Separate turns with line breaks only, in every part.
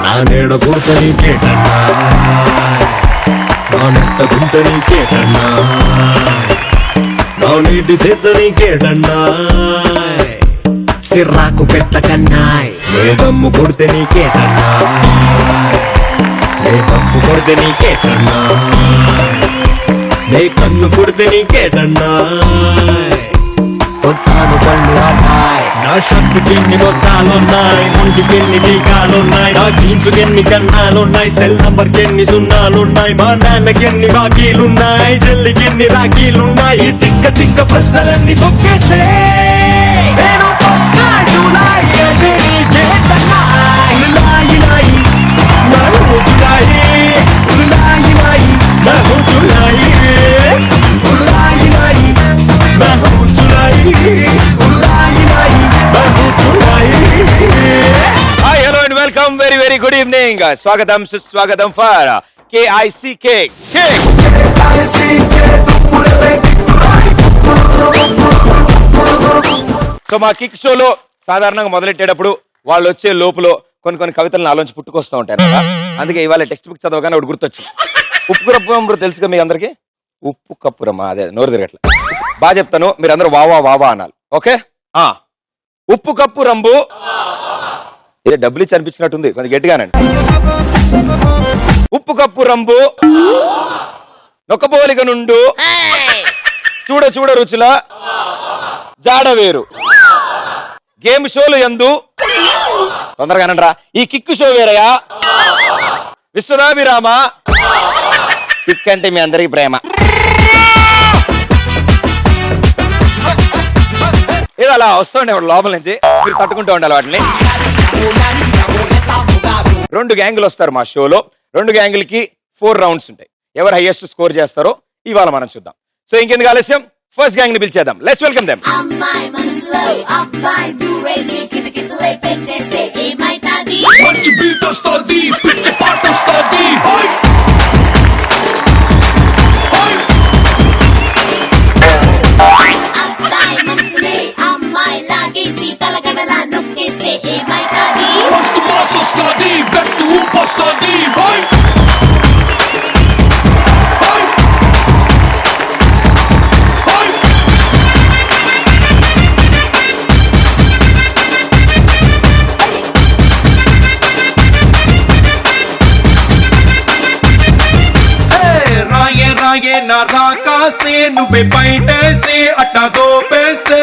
నా నీడ పూత నీకేటన్నా, నా నెట్ట గుంట నీకేటన్నా, నా నీటి సేత నీకేటన్నా, సిర్రాకు పెట్టకన్నాయ్ వేదమ్ము కొడితే నీకేటన్నా, నే కప్పు కొడితే నీకేటన్నా, నే కన్ను కొడితే నీకేటన్నా, కొట్టాను కళ్ళు అమ్మాయి నా షర్టుకి ఎన్ని మొత్తాలున్నాయి, ఒంటికి ఎన్ని టీకాలున్నాయి, నా జీన్సుకి ఎన్ని కన్నాలున్నాయి, సెల్ నంబర్ కి ఎన్ని సున్నాలున్నాయి, మా నాన్నకి ఎన్ని బాకీలున్నాయి, చెల్లికి ఎన్ని రాఖీలున్నాయి, ఈ తిక్క తిక్క ప్రశ్నలన్నీ తొక్కేసే నేను జూలై అంటే నీకేటన్నా, ఉలాయి లాయి నా ఊతులాయి, ఉలాయి లాయి నా ఊతులాయి, ఉలాయి లాయి నా ఊతులాయి, ఉలాయి లాయి నా ఊతులాయి.
Hi hello and welcome very good evening. స్వాగతం సుస్వాగతం ఫర్ KICK. సో మా కిక్ షోలో సాధారణంగా మొదలెట్టేటప్పుడు వాళ్ళు వచ్చే లోపల కొన్ని కవితలను ఆలోచించి పుట్టుకొస్తూ ఉంటారు కదా. అందుకే ఇవాళ టెక్స్ట్ బుక్ చదవగానే ఒకటి గుర్తొచ్చింది. ఉప్పు కప్పురం తెలుసుగా మీ అందరికి? ఉప్పు కప్పురమా, అదే నోరు తిరగట్లే. బాగా చెప్తాను, మీరు అందరూ వావా అనాలి. ఓకే? ఉప్పు కప్పు రంబు. ఇదే డబ్బులు ఇచ్చి అనిపించినట్టుంది, కొంచెం గట్టిగానండి. ఉప్పు కప్పు రంబు నొక్కబోలిక నుండు చూడ రుచుల జాడవేరు గేమ్ షోలు ఎందు తొందరగానండ్రా ఈ కిక్కు షో వేరయా విశ్వనాభిరామ కిక్ అంటే మీ అందరికి ప్రేమ. ఏదో అలా వస్తుండే లోపల నుంచి, మీరు తట్టుకుంటూ ఉండాలి వాటిని. 2 గ్యాంగులు వస్తారు మా షోలో. 2 గ్యాంగులకి 4 రౌండ్స్ ఉంటాయి. ఎవరు హైయెస్ట్ స్కోర్ చేస్తారో ఇవాళ మనం చూద్దాం. సో ఇంకెందుకు ఆలస్యం, ఫస్ట్ గ్యాంగ్ ని పిలిచేద్దాం. Let's welcome them.
నారాకాసే నువ్వే బయటేసే అట్టా దోపేస్తే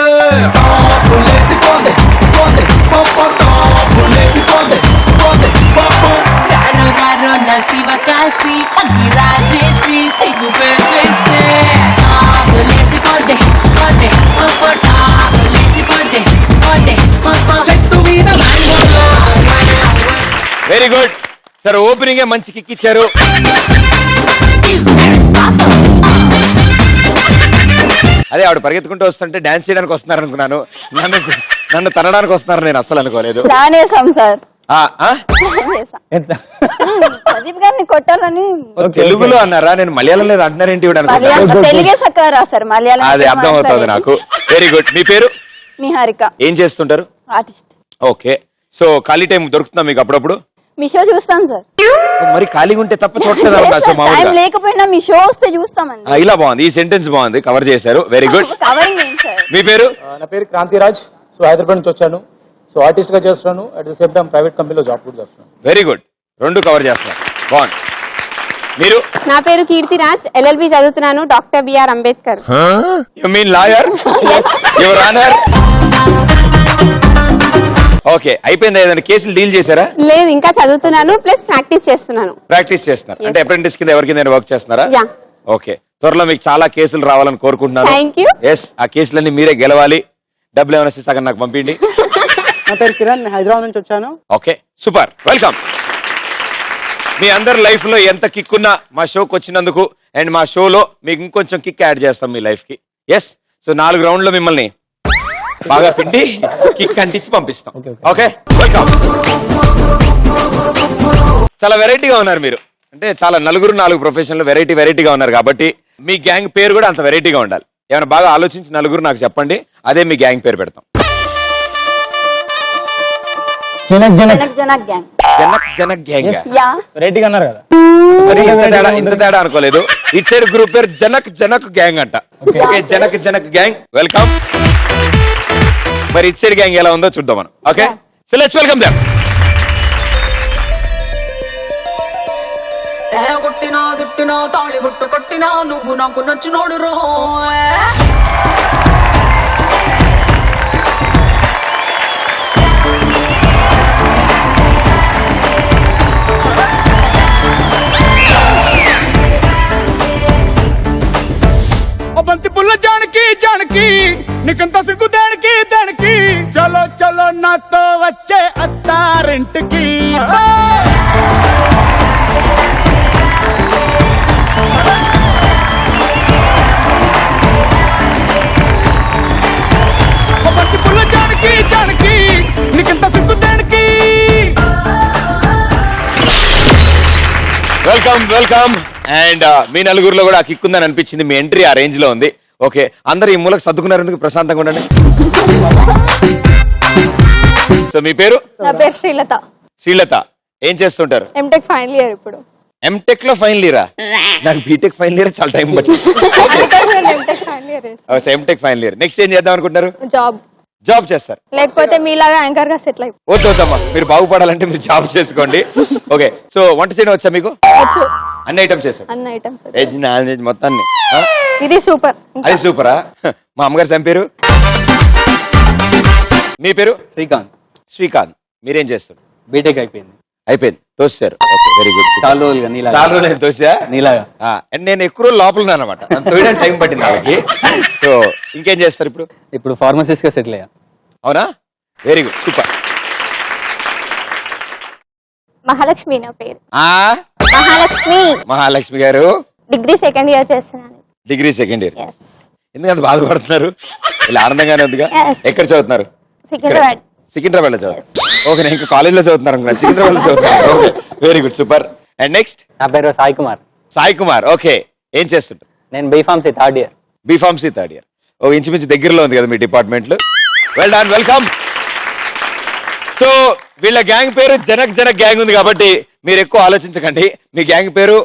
శివకాశి అగ్గిరాజేసి సిగ్గు పెట్టేస్తే
వెరీ గుడ్ సార్, ఓపెనింగ్ మంచి కిక్ ఇచ్చారు. అదే ఆవిడ పరిగెత్తుకుంటూ వస్తుంటే డాన్స్ చేయడానికి వస్తున్నారు అనుకున్నాను, నన్ను తనడానికి వస్తున్నారు నేను అస్సలు అనుకోలేదు. తెలుగులో అన్నారా? నేను మలయాళం లేదు అంటున్నారేంటి? అది అర్థం అవుతుంది నాకు. Very good. మీ పేరు?
నిహారిక.
ఏం చేస్తుంటారు?
ఆర్టిస్ట్.
ఓకే. సో ఖాళీ టైం దొరుకుతుందా మీకు అప్పుడప్పుడు?
మీ షో చూస్తాను సార్.
మరి ఖాళీగా ఉంటే తప్ప చూడలేదు,
లేకపోయినా మీ షో వస్తే చూస్తామండి.
ఇలా బాగుంది, ఈ సెంటెన్స్ బాగుంది, కవర్ చేశారు. Very good. మీ పేరు?
నా పేరు క్రాంతిరాజ్. సో హైదరాబాద్ నుంచి వచ్చాను. సో ఆర్టిస్ట్ గా చేస్తున్నాను, at the same time private కంపెనీలో జాబ్ కూడా చేస్తున్నాను.
వెరీ గుడ్, 2 కవర్ చేస్తున్నారు, బాగుంది. మీరు?
నా పేరు కీర్తిరాజ్, LLB చదువుతున్నాను, doctor BR Ambedkar.
You mean lawyer? Your honour. Okay, అయిపోయిందా? ఏదైనా కేసులు డీల్ చేశారా?
లేదు, ఇంకా చదువుతున్నాను, ప్లస్ ప్రాక్టీస్ చేస్తున్నాను.
ప్రాక్టీస్ చేస్తున్నారు అంటే అప్రెంటిస్ కింద ఎవరి కింద వర్క్ చేస్తున్నారా? ఓకే, త్వరలో మీకు చాలా కేసులు రావాలని కోరుకుంటున్నాను.
Thank you.
ఎస్, ఆ కేసులన్నీ మీరే గెలవాలి. డబ్బులు ఏమైనా సగం నాకు పంపిండి.
నా పేరు కిరణ్, హైదరాబాద్ నుంచి వచ్చాను.
Okay, super, welcome. మీ అందరి లైఫ్ లో ఎంత కిక్ ఉన్నా మా షోకి వచ్చినందుకు అండ్ మా షోలో మీకు ఇంకొంచెం కిక్ యాడ్ చేస్తాం మీ లైఫ్ కి. ఎస్, సో 4 రౌండ్లో మిమ్మల్ని బాగా పిండి కిక్ అంటించి పంపిస్తాం. Okay, welcome. చాలా వెరైటీగా ఉన్నారు మీరు, అంటే చాలా 4 ప్రొఫెషన్లు వెరైటీగా ఉన్నారు కాబట్టి మీ గ్యాంగ్ పేరు కూడా అంత వెరైటీగా ఉండాలి. ఏమైనా బాగా ఆలోచించి 4 నాకు చెప్పండి, అదే మీ గ్యాంగ్ పేరు పెడతాం.
Janak Janak
Janak Janak gang.
Janak Janak gang.
Yeah.
రెడ్డిగా అన్నారు కదా.
మరి ఇంత తేడా అనుకోలేదు. ఇటు సైడ్ గ్రూప్ పేరు జనక్ జనక్ గ్యాంగ్ అంట. Okay Janak Janak gang welcome. మరి ఇటు సైడ్ గ్యాంగ్ ఎలా ఉందో చూద్దాం మనం. Okay so let's welcome them.
కొట్టినా తిట్టినా తాళి బుట్టు కొట్టినా నువ్వు నాకు నచ్చినోడు రో.
బంతి పుల్ల జానకి జానకి నీకంత సిగ్గు దానికి దానికి చలో చలో నాతో వచ్చే అత్తారింటికి. బంతి పుల్ల జానకి జానకి నీకంత సిగ్గు దానికి.
Welcome welcome. అండ్ మీ నలుగురిలో కూడా కిక్ ఉందని అనిపించింది. మీ ఎంట్రీ ఆ రేంజ్ లో ఉంది. ఓకే అందరు ఈ మూలకు సర్దుకున్నారు. ఎందుకు ప్రశాంతంగా ఉండండి. సో మీ పేరు?
నా పేరు శ్రీలత.
శ్రీలత ఏం చేస్తుంటారు?
ఎంటెక్ ఫైనల్ ఇయర్ ఇప్పుడు.
ఎంటెక్ లో ఫైనల్ ఇయరా? నాకు బీటెక్ ఫైనల్ ఇయర్ చాలా టైం పట్టింది.
M Tech final year
M Tech final year. Next ఏం చేద్దాం అనుకుంటారు?
జాబ్.
జాబ్ చేస్తారు?
లేకపోతే మీలాగా యాంకర్ గా సెటిల్ అయిపో.
వద్దమ్మా మీరు బాగుపడాలంటే మీరు జాబ్ చేసుకోండి. ఓకే సో వంట చేయడం వచ్చా మీకు? అన్ని ఐటమ్స్ చేస్తారు?
అన్ని ఐటమ్స్.
వెజ్ నాన్ వెజ్ మొత్తాన్ని.
ఇది సూపర్.
అది సూపరా? మా అమ్మగారు చంపారు. మీ పేరు?
శ్రీకాంత్.
శ్రీకాంత్ మీరేం చేస్తారు?
బీటెక్ అయిపోయింది.
అయిపోయింది తోసారు. Okay very good.
చాలా రోజులుగా నీలా.
చాలా రోజులు తోసా
నీలాగా.
అండ్ నేను ఎక్కువ రోజులు లోపల ఉన్నాను అనమాట. తోయడానికి టైం పట్టింది వాళ్ళకి. సో ఇంకేం చేస్తారు ఇప్పుడు?
ఇప్పుడు ఫార్మసిస్ట్ గా సెటిల్ అయ్యా.
అవునా? Very good super.
మహాలక్ష్మి నా పేరు.
మహాలక్ష్మి. మహాలక్ష్మి గారు
డిగ్రీ సెకండ్ ఇయర్ చేస్తున్నాను.
Degree second year. ఎందుకంత బాధపడుతున్నారు? ఇలా ఆనందంగానే ఉందిగా.
Yes.
ఎక్కడ చదువుతున్నారు?
సికింద్రాబాద్.
సికింద్రాబాద్ లో చదువు. ఓకే నేను ఇంకా కాలేజ్ లో చదువుతున్నారు అనుకున్నా. సికింద్రాబాద్ లో చదువుతున్నారు. Okay very good super. And next?
నా పేరు సాయి కుమార్.
సాయి కుమార్. ఓకే ఏం చేస్తుంటారు?
నేను B Pharmacy third year.
B Pharmacy third year. ఓ ఇంచుమించు దగ్గరలో ఉంది కదా మీ డిపార్ట్మెంట్ లో. Well done welcome. సో వీళ్ళ గ్యాంగ్ పేరు జనక్ జనక్ గ్యాంగ్ ఉంది కాబట్టి మీరు ఎక్కువ ఆలోచించకండి. మీ గ్యాంగ్ పేరు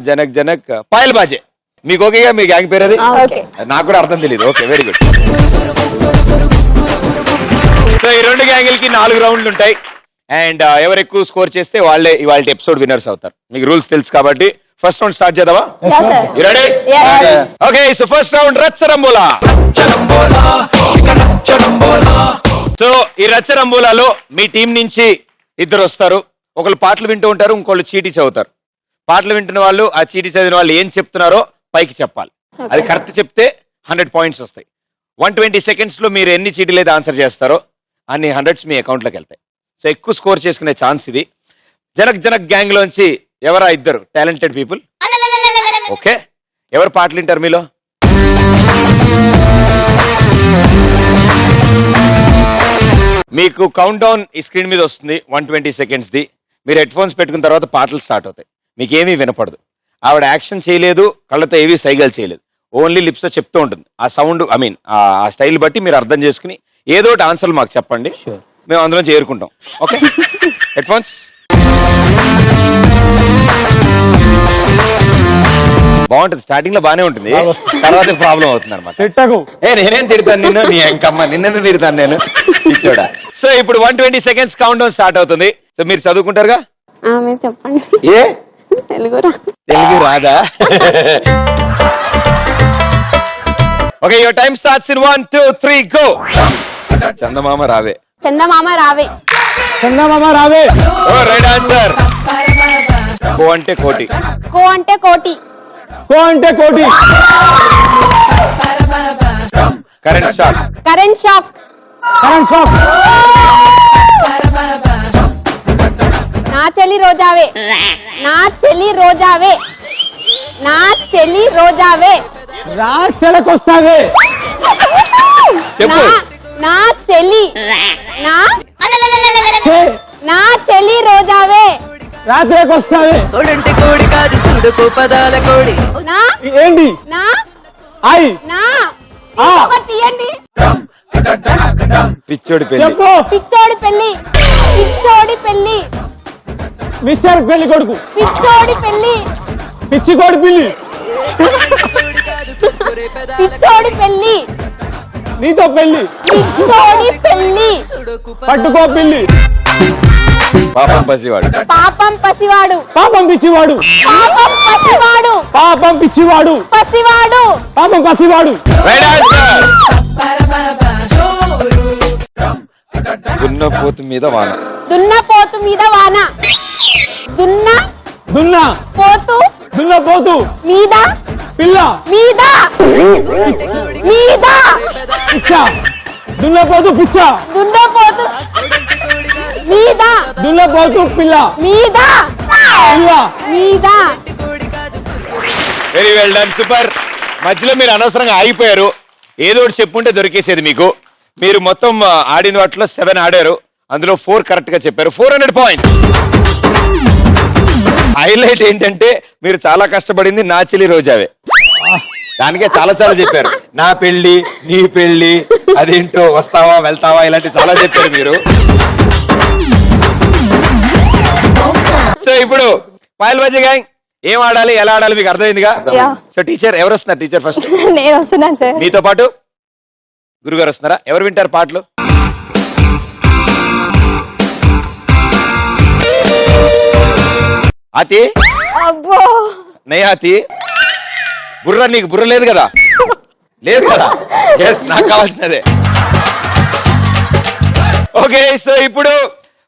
జనక్ జనక్ పాయల్ బాజే. మీకు ఓకేగా మీ గ్యాంగ్ పేరు? అది నాకు కూడా అర్థం తెలియదు. Okay very good. సో ఈ రెండు గ్యాంగులకి 4 రౌండ్లు ఉంటాయి. అండ్ ఎవరు ఎక్కువ స్కోర్ చేస్తే వాళ్ళే ఇవాళ ఎపిసోడ్ విన్నర్స్ అవుతారు. మీకు రూల్స్ తెలుసు కాబట్టి ఫస్ట్ రౌండ్ స్టార్ట్ చేద్దామా? Ready? Okay so first round రచ్చరంబోలా. సో ఈ రచ్చరంబోలాలో మీ టీం నుంచి ఇద్దరు వస్తారు. ఒకళ్ళు పాటలు వింటూ ఉంటారు, ఇంకోళ్ళు చీటీ చదువుతారు. పాటలు వింటున్న వాళ్ళు ఆ చీటీ చదివిన వాళ్ళు ఏం చెప్తున్నారో పైకి చెప్పాలి. అది కరెక్ట్ చెప్తే 100 పాయింట్స్ వస్తాయి. 120 సెకండ్స్ లో మీరు ఎన్ని చీటీలు అయితే ఆన్సర్ చేస్తారో అన్ని 100s మీ అకౌంట్లోకి వెళ్తాయి. సో ఎక్కువ స్కోర్ చేసుకునే ఛాన్స్ ఇది. జనక్ జనక్ గ్యాంగ్ లోంచి ఎవరా ఇద్దరు టాలెంటెడ్ పీపుల్? ఓకే ఎవరు పాటలు వింటారు మీలో? మీకు కౌంట్ డౌన్ ఈ స్క్రీన్ మీద వస్తుంది 120 సెకండ్స్ ది. మీరు హెడ్ ఫోన్స్ పెట్టుకున్న తర్వాత పాటలు స్టార్ట్ అవుతాయి. మీకు ఏమీ వినపడదు. ఆవిడ యాక్షన్ చేయలేదు, కళ్ళతో ఏవి సైగలు చేయలేదు, ఓన్లీ లిప్స్ తో చెప్తూ ఉంటుంది. ఆ సౌండ్ ఆ స్టైల్ బట్టి మీరు అర్థం చేసుకుని ఏదో ఒకటి ఆన్సర్ మాకు చెప్పండి. మేము అందులో చేరుకుంటాం. Okay headphones. బాగుంటుంది. స్టార్టింగ్ లో బానే ఉంటుంది, తర్వాత ప్రాబ్లం అవుతుంది అనమాట. నేనేం తిడతాను నిన్ను, నీ ఎంకమ్మ నిన్నెందుకు తిడతాను నేను ఇచ్చోడా. సో ఇప్పుడు 120 సెకండ్స్ కౌంట్ డౌన్ స్టార్ట్ అవుతుంది. సో మీరు చదువుకుంటారుగా?
మీరు చెప్పండి.
ఏ
తెలుగు
రాదా? Okay your time starts in 1 2 3 go. చందమామ రావే.
చందమామ రావే.
చందమామ రావే.
ఓ రైట్ ఆన్సర్. కో అంటే కోటి.
కో అంటే కోటి.
కో అంటే కోటి.
Current shock.
Current shock.
Current shock.
నా చెల్లి రోజావే. నా చెల్లి రోజావే. నా చెల్లి రోజావే.
రాసెలకొస్తావే.
చెప్పు.
నా చెల్లి. నా చెల్లి రోజావే.
రాత్రికొస్తావే.
కోడంటే కోడి కాదు సుడుకో పదాల కోడి.
నా
ఏంటి?
నా
ఐ
నా
ఆ
తీయండి.
పిచ్చోడి పెళ్లి.
చెప్పు.
పిచ్చోడి పెళ్లి. పిచ్చోడి పెళ్లి.
మిస్టర్ పెళ్లి కొడుకు.
పిచ్చోడి పెళ్లి.
పిచ్చికోడి పిల్లి.
పిచ్చోడి పెళ్లి.
నీతో పెళ్లి.
పిచ్చోడి పెళ్లి.
పట్టుకో పిల్లి.
పాపం పసివాడు.
పాపం పసివాడు.
పాపం పిచ్చివాడు.
పాపం పసివాడు.
పాపం పిచ్చివాడు.
పసివాడు.
పాపం పసివాడు.
Right answer. దున్నపోతు మీద వాన.
దున్నపోతు మీద వాన. దున్న
దున్నా.
పోతు
దున్నపోతు.
మీద
పిల్ల.
మీద మీద
పిచ్చ. దున్నపోతు పిచ్చ.
దున్నపోతు మీద
దున్నపోతు పిల్ల.
మీద
పిల్ల.
మీద.
Very well done, super. మధ్యలో మీరు అనవసరంగా ఆగిపోయారు. ఏదో ఒకటి చెప్పుంటే దొరికేసేది మీకు. మీరు మొత్తం ఆడిన వాటిలో 7 ఆడారు, అందులో 4 కరెక్ట్ గా చెప్పారు. 400 పాయింట్స్. హైలైట్ ఏంటంటే మీరు చాలా కష్టపడింది నా చెల్లి రోజావే. దానికే చాలా చాలా చెప్పారు. నా పెళ్లి, నీ పెళ్లి, అదేంటో వస్తావా వెళ్తావా ఇలాంటి చాలా చెప్పారు మీరు. సో ఇప్పుడు పాయల్ బాజీ గ్యాంగ్ ఏం ఆడాలి ఎలా ఆడాలి మీకు అర్థమైందిగా.
Yeah.
సో టీచర్ ఎవరు వస్తున్నారు? Teacher first.
నేను వస్తున్నాను సార్.
మీతో పాటు గురుగారు వస్తున్నారా? ఎవరు వింటారు పాటలు? అతి
అబ్బో
నయాతి బుర్ర, నీకు బుర్ర లేదు కదా? లేదు కదా? ఎస్, నాకు కావాల్సినదే. ఓకే, సో ఇప్పుడు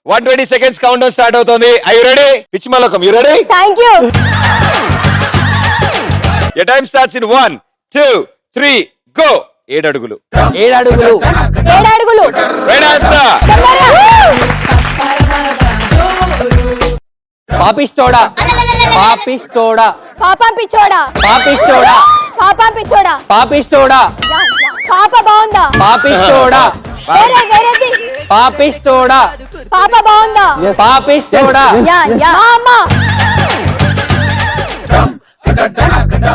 120 seconds కౌంట్ డౌన్ స్టార్ట్ అవుతుంది. I you ready? పిచ్చిమలకం, you ready?
Thank you.
Your time starts in 1, 2, 3, go. 7 అడుగులు.
7 అడుగులు.
7 అడుగులు.
Right answer.
పాపిస్తోడా. పాపిస్తోడా.
పాపం పిచ్చోడా.
పాపిస్తోడా.
పాపం పిచ్చోడా.
పాపిస్తోడా.
పాప బాగుందా?
పాపిస్తోడా.
వేరేది.
పాపిస్తోడా.
పాప బాగుందా?
పాపిస్తోడా.
Yeah yeah.
అమ్మ.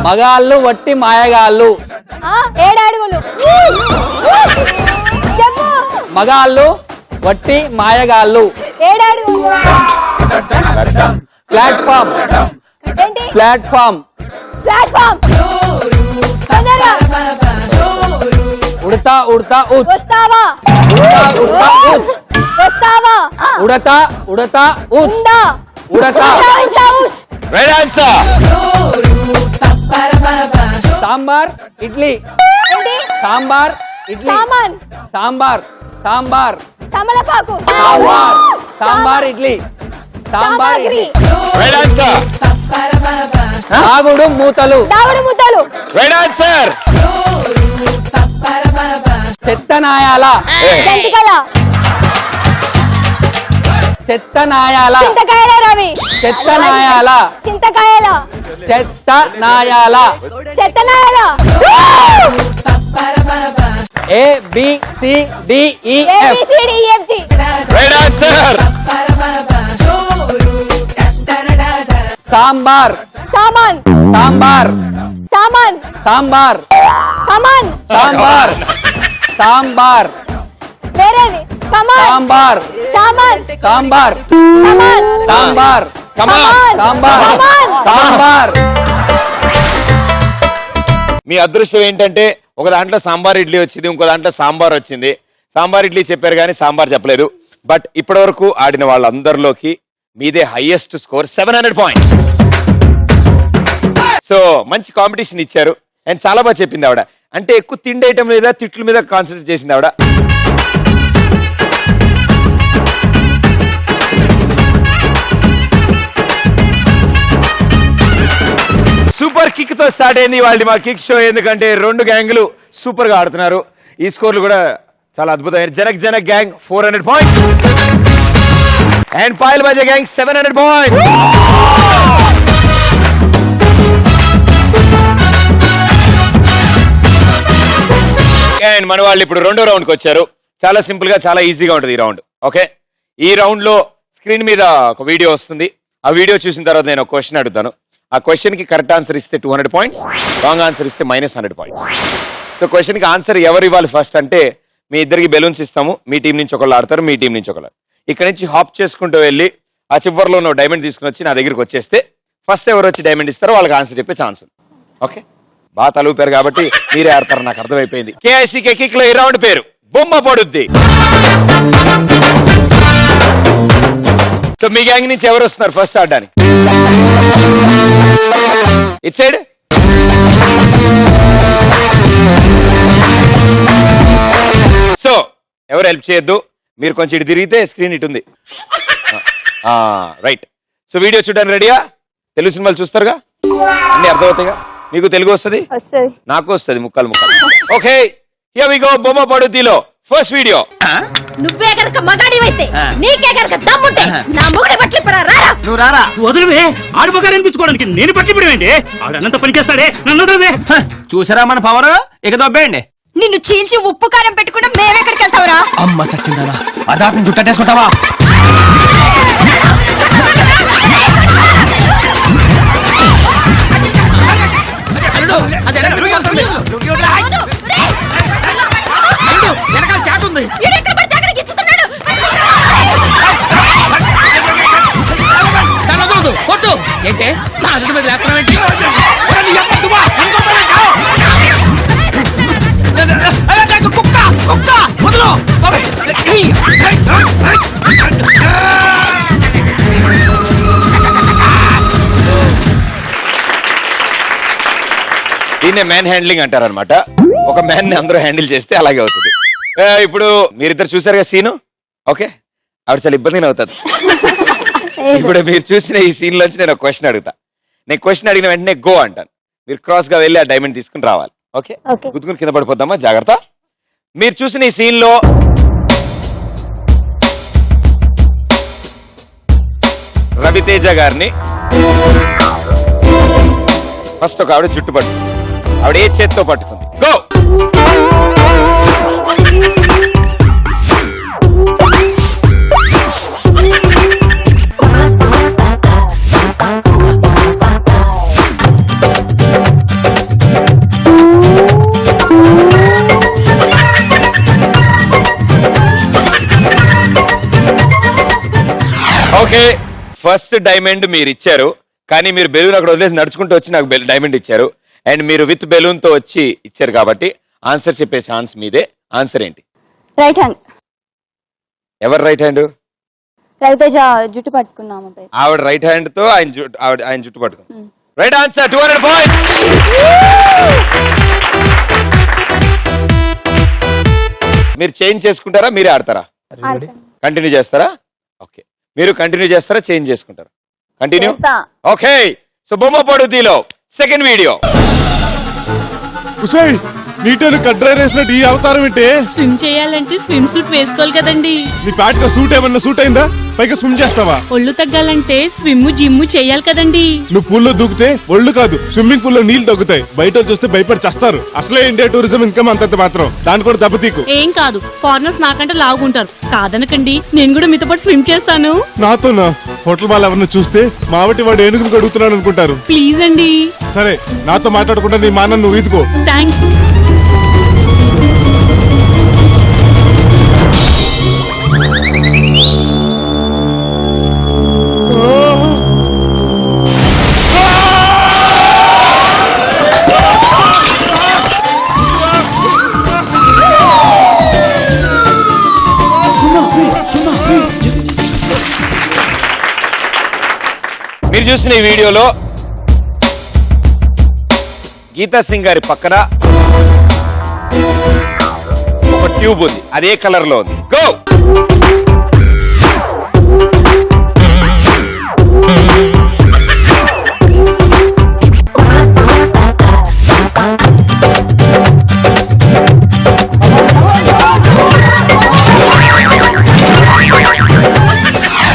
మగాళ్ళు వట్టి మాయగాళ్ళు.
7 అడుగులు. చెప్పు.
మగాళ్ళు వట్టి మాయగాళ్ళు.
7 అడుగులు.
ప్లాట్ఫామ్.
ఏంటి?
ప్లాట్ఫామ్.
ప్లాట్ఫామ్. తొందరగా.
ఉడతా ఉడతా ఉచ్.
వస్తావా?
ఉడతా ఉడతా ఉచ్.
వస్తావా?
ఉడతా ఉడతా ఉచ్.
ఉందా?
ఉడతా.
Right answer.
సాంబార్ ఇడ్లీ.
ఏంటి?
సాంబార్ ఇడ్లీ.
సామాన్.
సాంబార్. సాంబార్.
తమలపాకు.
సాంబార్. సాంబార్ ఇడ్లీ. సాంబార్
సామాగ్రి.
ఇడ్లీ.
Right answer.
తాగుడు మూతలు.
దావుడు ముద్దలు.
Right answer.
చెత్త నాయాల.
జంతికల.
చెత్త నాయాల.
చింతకాయల రవి.
చెత్త నాయాల.
చింతకాయల.
చెత్త నాయాల.
చెత్తనాయల.
ఏ బి సి డి ఈ F.
ABCDEFG.
Right answer.
Sambar.
సామాన్.
సాంబార్.
సామాన్.
సాంబార్.
కమాన్.
సాంబార్. సాంబార్.
వేరేది. కమాన్.
సాంబార్.
సామాన్.
సాంబార్.
కమాన్.
సాంబార్.
కమాన్.
సాంబార్.
కమాన్.
సాంబార్.
మీ అదృష్టం ఏంటంటే ఒక దాంట్లో సాంబార్ ఇడ్లీ వచ్చింది, ఇంకో దాంట్లో సాంబార్ వచ్చింది. సాంబార్ ఇడ్లీ చెప్పారు కానీ సాంబార్ చెప్పలేదు. బట్ ఇప్పటి వరకు ఆడిన వాళ్ళందరిలోకి మీదే హైయెస్ట్ స్కోర్ 700 పాయింట్స్. సో మంచి కాంపిటీషన్ ఇచ్చారు అండ్ చాలా బాగా చెప్పింది ఆవిడ. అంటే ఎక్కువ తిండి ఐటమ్ మీద తిట్ల మీద కాన్సన్ట్రేట్ చేసింది ఆవిడ. సూపర్ కిక్ తో స్టార్ట్ అయింది వాళ్ళ మా కిక్ షో. ఎందుకంటే 2 గ్యాంగులు సూపర్ గా ఆడుతున్నారు. ఈ స్కోర్లు కూడా చాలా అద్భుతమైన. Janak Janak gang 400 points and Payal Baaja gang 700 points. And మన వాళ్ళు ఇప్పుడు 2వ రౌండ్ కి వచ్చారు. చాలా సింపుల్ గా చాలా ఈజీగా ఉంటుంది ఈ రౌండ్. ఓకే, ఈ రౌండ్ లో స్క్రీన్ మీద ఒక వీడియో వస్తుంది. ఆ వీడియో చూసిన తర్వాత నేను ఒక క్వశ్చన్ అడుగుతాను. ఆ క్వశ్చన్ కి కరెక్ట్ ఆన్సర్ ఇస్తే 200 పాయింట్స్, రాంగ్ ఆన్సర్ ఇస్తే -100 పాయింట్స్. సో క్వశ్చన్ కి ఆన్సర్ ఎవరు ఇవ్వాలి ఫస్ట్ అంటే మీ ఇద్దరికి బెలూన్స్ ఇస్తాము, మీ టీం నుంచి ఒకళ్ళు ఆడతారు, మీ టీం నుంచి ఒకళ్ళు. ఇక్కడ నుంచి హాప్ చేసుకుంటూ వెళ్ళి ఆ చివరిలో ఉన్న డైమండ్ తీసుకుని వచ్చి నా దగ్గరికి వచ్చేస్తే ఫస్ట్ ఎవరు వచ్చి డైమండ్ ఇస్తారో వాళ్ళకి ఆన్సర్ చెప్పే ఛాన్స్ ఉంది. ఓకే, బాగా తలుపారు కాబట్టి మీరే ఆడతారు, నాకు అర్థమైపోయింది. కేఐసీకే కిక్ లో ఈ రౌండ్ పేరు బొమ్మ పడుద్ది. సో మీ గ్యాంగ్ నుంచి ఎవరు వస్తున్నారు ఫస్ట్ ఆడడానికి? ఇట్ సైడ్ సో ఎవరు హెల్ప్ చేయొద్దు, మీరు కొంచెం ఇటు తిరిగితే స్క్రీన్ ఇటు ఉంది. రైట్. సో వీడియో చూడడానికి రెడీయా? తెలుగు సినిమాలు చూస్తారుగా, అన్ని అర్థమవుతాయిగా? మీకు తెలుగు వస్తుంది,
వస్తుంది.
నాకు వస్తుంది ముక్కలు ముక్కలు. Okay, here we go. బొమ్మ పడుద్దిలో ఫస్ట్ వీడియో.
నువ్వే గనక మగాడివైతే నీకే గనక దమ్ముంటే నా మొగుడి బట్టలు ఇప్పరా రారా.
నువ్వు రారా. వదిలివే, ఆడు బొక్క అనిపించుకోవడానికి నేను పట్టి పిడవేంటి? ఆడు అన్నంత పనిచేస్తాడే, నన్ను వదిలివే. చూసారా మన పవర్? ఇక దొబ్బేయండి.
నిన్ను చీల్చి ఉప్పు కారం పెట్టుకుంటే మేమెక్కడికి వెళ్తావురా?
అమ్మ సచ్చిందానా, అదాపం చుట్టేసుకుంటావా? వెనకాల చాట్ ఉంది.
ఈడెక్కడ పడితే అక్కడికి ఇచ్చుతున్నాడు.
కొట్టు ఏంటే నా అదుపు మీద లేస్తున్నావేంటి? కుక్క కుక్క వదలు.
దీన్నే మ్యాన్ హ్యాండ్లింగ్ అంటారనమాట. ఒక మ్యాన్ ని అందరూ హ్యాండిల్ చేస్తే అలాగే అవుతుంది. ఇప్పుడు మీరిద్దరు చూసారుగా సీను. ఓకే, ఆవిడ చాలా ఇబ్బందిగా అవుతుంది. ఇప్పుడు మీరు చూసిన ఈ సీన్ లోంచి నేను ఒక క్వశ్చన్ అడుగుతా. నేను క్వశ్చన్ అడిగిన వెంటనే గో అంటాను. మీరు క్రాస్ గా వెళ్ళి ఆ డైమండ్ తీసుకుని రావాలి. Okay,
Okay.
గుద్దుకుని కింద పడిపోద్దామా, జాగ్రత్త. మీరు చూసిన ఈ సీన్ లో రవితేజ గారిని ఫస్ట్ ఒక ఆవిడ జుట్టు పట్టుకుంది. ఆవిడ ఏ చేత్తో పట్టుకుంది? గో. ఓకే, ఫస్ట్ డైమండ్ మీరు ఇచ్చారు, కానీ మీరు బెలూన్ అక్కడ వదిలేసి నడుచుకుంటూ వచ్చి నాకు డైమండ్ ఇచ్చారు. అండ్ మీరు విత్ బెలూన్ తో వచ్చి ఇచ్చారు కాబట్టి ఆన్సర్ చెప్పే ఛాన్స్ మీదే. ఆన్సర్ ఏంటి?
Right hand.
ఎవరు రైట్ హ్యాండ్?
రవితేజ జుట్టు పట్టుకున్నాము.
ఆవిడ రైట్ హ్యాండ్ తో ఆయన జుట్టు పట్టుకుంది. Right answer, 200 points. మీరు చేంజ్ చేసుకుంటారా, మీరే ఆడతారా? కంటిన్యూ చేస్తారా? ఓకే, మీరు కంటిన్యూ చేస్తారా, చేంజ్ చేసుకుంటారా? కంటిన్యూ. ఓకే, సో బొమ్మ పడుద్దిలో సెకండ్ వీడియో.
నీటను కడ్రై వేసినట్టు ఈ అవతారం ఏంటి?
స్విమ్ చేయాలంటే స్విమ్ సూట్ వేసుకోవాలి కదండి.
నీ ప్యాట్ గా సూట్ ఏమన్నా సూట్ అయిందా? పైగా స్విమ్ చేస్తావా?
ఒళ్ళు తగ్గాలంటే స్విమ్ జిమ్ చేయాలి కదండి.
నువ్వు పూల్లో దూకితే ఒళ్ళు కాదు స్విమ్మింగ్ పూల్ లో నీళ్లు తగ్గుతాయి. బయట చూస్తే భయపడి చేస్తారు. అసలే ఇండియా టూరిజం ఇన్కమ్ అంతంత మాత్రం, దాని కూడా దెబ్బతీకు.
ఏం కాదు, ఫారినర్స్ నాకంటే లాగుంటారు. కాదనకండి, నేను కూడా మీతో పాటు స్విమ్ చేస్తాను.
నాతోనా? హోటల్ వాళ్ళు ఎవరిని చూస్తే మావటి వాడు ఏనుగును అడుగుతున్నాడు అనుకుంటారు.
ప్లీజ్ అండి.
సరే, నాతో మాట్లాడకుండా నీ మానను నువ్వు ఈదుకో.
థ్యాంక్స్.
మీరు చూసిన ఈ వీడియోలో గీతా సింగ్ గారి పక్కన ఒక ట్యూబ్ ఉంది, అదే కలర్ లో ఉంది. గో.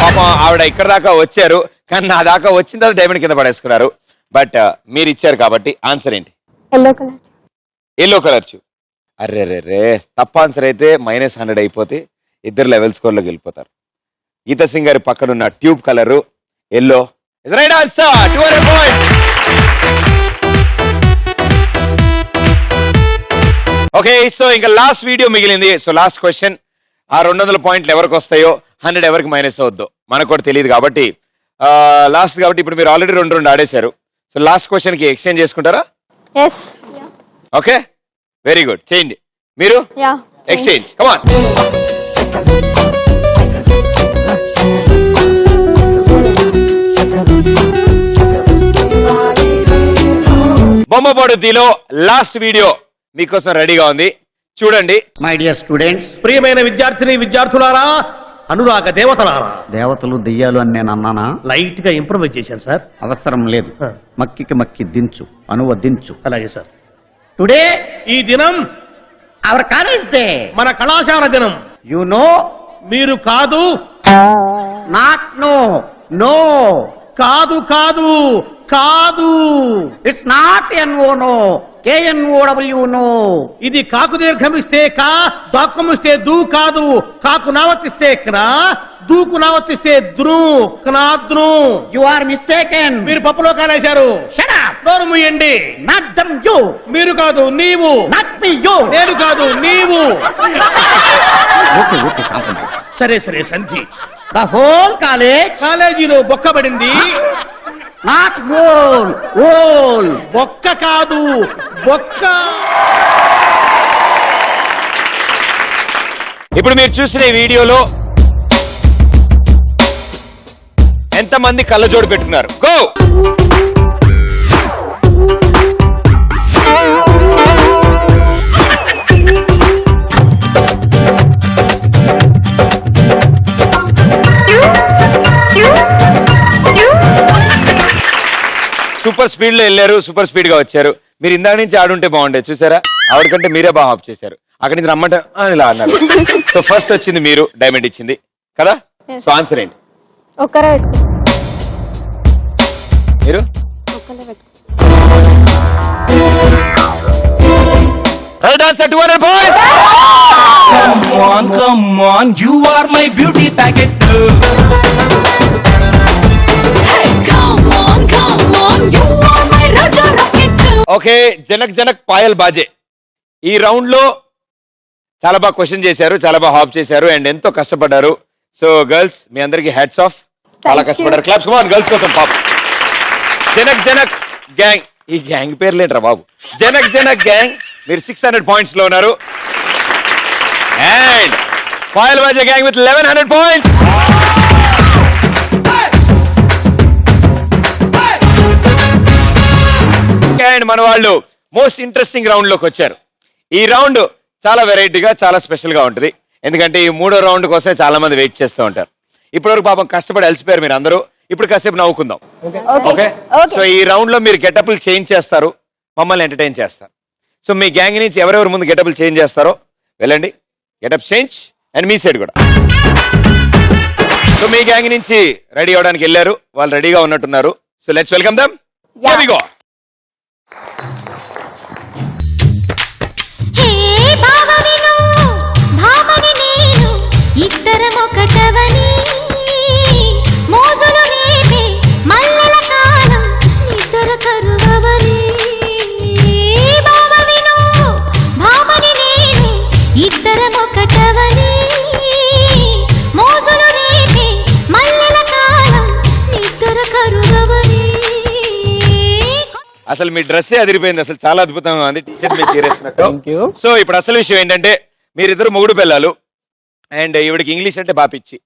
పాపం ఆవిడ ఇక్కడ దాకా వచ్చారు, కానీ నా దాకా వచ్చిన తర్వాత డైమండ్ కింద పడేసుకున్నారు. బట్ మీరు ఇచ్చారు కాబట్టి ఆన్సర్ ఏంటి?
Yellow colour.
ఎల్లో కలర్ చూ. అర్రే రే రే, తప్ప ఆన్సర్ అయితే -100 అయిపోతే ఇద్దరు లెవెల్ స్కోర్ లోకి వెళ్ళిపోతారు. గీతా సింగ్ గారి పక్కనున్న tube colour yellow. Right answer, 200 points. Okay, so ఇంకా లాస్ట్ వీడియో మిగిలింది. సో లాస్ట్ క్వశ్చన్, ఆ 200 పాయింట్లు ఎవరికి వస్తాయో 100 ఎవరికి మైనస్ అవుద్దో మనకు కూడా తెలియదు కాబట్టి లాస్ట్ కాబట్టి ఇప్పుడు మీరు ఆల్రెడీ 2 ఆడేశారు. సో లాస్ట్ క్వశ్చన్ కి ఎక్స్చేంజ్ చేసుకుంటారా?
ఎస్.
Okay, very good. చేయండి మీరు
యా.
ఎక్స్చేంజ్. కమాన్. బొమ్మ పడుద్దిలో లాస్ట్ వీడియో మీకోసం రెడీగా ఉంది, చూడండి.
మై డియర్ స్టూడెంట్స్,
ప్రియమైన విద్యార్థిని విద్యార్థులారా, అనురాగ దేవతలారా.
దేవతలు దెయ్యాలు అని నేను అన్నానా?
లైట్ గా ఇంప్రూవైజ్ చేశారు సార్.
అవసరం లేదు, మక్కికి మక్కి దించు, అనువదించు.
అలాగే సార్.
టుడే
ఈ దినం
అవర్ కాలేజ్ డే,
మన కళాశాల దినం.
You know.
మీరు కాదు,
నాట్ నో, నో.
కాదు కాదు కాదు,
it's not N O no, KNOW no.
ఇది కాకు దీర్ఘమిస్తే కా, దాక్కుమిస్తే దూ కాదు. కాకు నావర్తిస్తే క్నా, దూకు నావర్తిస్తే ద్రు, క్నాద్రు.
You are mistaken.
మీరు పప్పులో కాలేశారు.
Shut up.
నోరు మూయండి.
Not dum you.
మీరు కాదు నీవు.
Not me you.
నేను కాదు నీవు.
Okay okay, compromise.
సరే సరే సంధి.
The whole college.
కాలేజీలో బొక్కబడింది.
Not whole, whole.
బొక్క కాదు బొక్క.
ఇప్పుడు మీరు చూసిన ఈ వీడియోలో ఎంతమంది కళ్ళజోడు పెట్టుకున్నారు? గో. సూపర్ స్పీడ్ లో వెళ్ళారు, సూపర్ స్పీడ్ గా వచ్చారు. మీరు ఇందాక నుంచి ఆడుంటే బాగుండేది, చూసారా? ఆవిడకంటే మీరే బాగా ఆఫ్ చేశారు. అక్కడి నుంచి రమ్మంటే ఇలా అన్నారు. సో ఫస్ట్ వచ్చింది మీరు, డైమండ్ ఇచ్చింది కదా. సో ఆన్సర్ ఏంటి?
ఒక్కరే
మీరు right answer 200 points.
Come on, you are my beauty packet.
Okay, Janak Janak Payal Baaje ఈ రౌండ్ లో చాలా బాగా క్వశ్చన్ చేశారు, చాలా బాగా హాప్ చేశారు అండ్ ఎంతో కష్టపడ్డారు. సో గర్ల్స్ మీ అందరికి హ్యాట్స్ ఆఫ్, చాలా కష్టపడ్డారు. క్లాప్స్ కమ్ ఆన్ గర్ల్స్ కోసం. పాప్ జనక్ జనక్ గ్యాంగ్, ఈ గ్యాంగ్ పేర్లేంట్రా బాబు. జనక్ జనక్ గ్యాంగ్ మీరు 600 points లో ఉన్నారు and Payal Baaje gang with 1100 points. And మన వాళ్ళు మోస్ట్ ఇంట్రెస్టింగ్ రౌండ్ లోకి వచ్చారు. ఈ రౌండ్ చాలా వెరైటీగా, చాలా స్పెషల్ గా ఉంటుంది. ఎందుకంటే ఈ 3వ రౌండ్ కోసమే చాలా మంది వెయిట్ చేస్తూ ఉంటారు. ఇప్పటివరకు పాపం కష్టపడి అలసిపోయారు మీరు అందరూ. ఇప్పుడు కాసేపు నవ్వుకుందాం. ఓకే, సో ఈ రౌండ్ లో మీరు గెటప్లు చేంజ్ చేస్తారు, మమ్మల్ని ఎంటర్టైన్ చేస్తారు. సో మీ గ్యాంగ్ నుంచి ఎవరెవరు ముందు గెటప్లు చేంజ్ చేస్తారో వెళ్ళండి, గెటప్ చేంజ్. అండ్ మీ సైడ్ కూడా. సో మీ గ్యాంగ్ నుంచి రెడీ అవడానికి వెళ్ళారు, వాళ్ళు రెడీగా ఉన్నట్టున్నారు. So let's welcome them. Here we go. అసలు మీ డ్రెస్సే అదిరిపోయింది, అసలు చాలా అద్భుతంగా ఉంది. టీషర్ట్ మీద చేరేసినట్టు. సో ఇప్పుడు అసలు విషయం ఏంటంటే మీరిద్దరు మొగుడు పిల్లలు అండ్ ఈవిడికి ఇంగ్లీష్ అంటే బాగా పిచ్చి,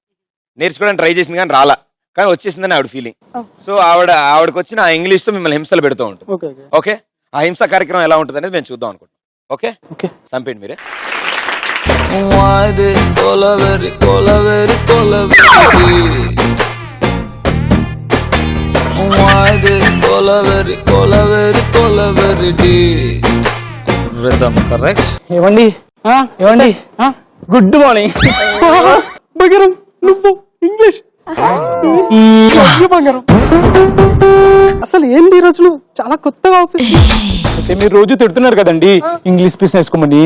నేర్చుకోవడానికి ట్రై చేసింది కానీ రాలా, కానీ వచ్చేసిందని ఆవిడ ఫీలింగ్. సో ఆవిడకి వచ్చిన ఆ ఇంగ్లీష్ తో మిమ్మల్ని హింసలు పెడుతూ ఉంటుంది. ఓకే, ఆ హింస కార్యక్రమం ఎలా ఉంటుంది అనేది మేము చూద్దాం అనుకుంటాం. ఓకే, చంపేయండి మీరే.
ఏమండి ఏమండి గుడ్ మార్నింగ్. బంగారం నువ్వు ఇంగ్లీష్ బంగారం అసలు ఏంది ఈ రోజు నువ్వు చాలా కొత్తగా అయితే మీరు రోజు తిడుతున్నారు కదండి ఇంగ్లీష్ పీస్ నేర్చుకోమని.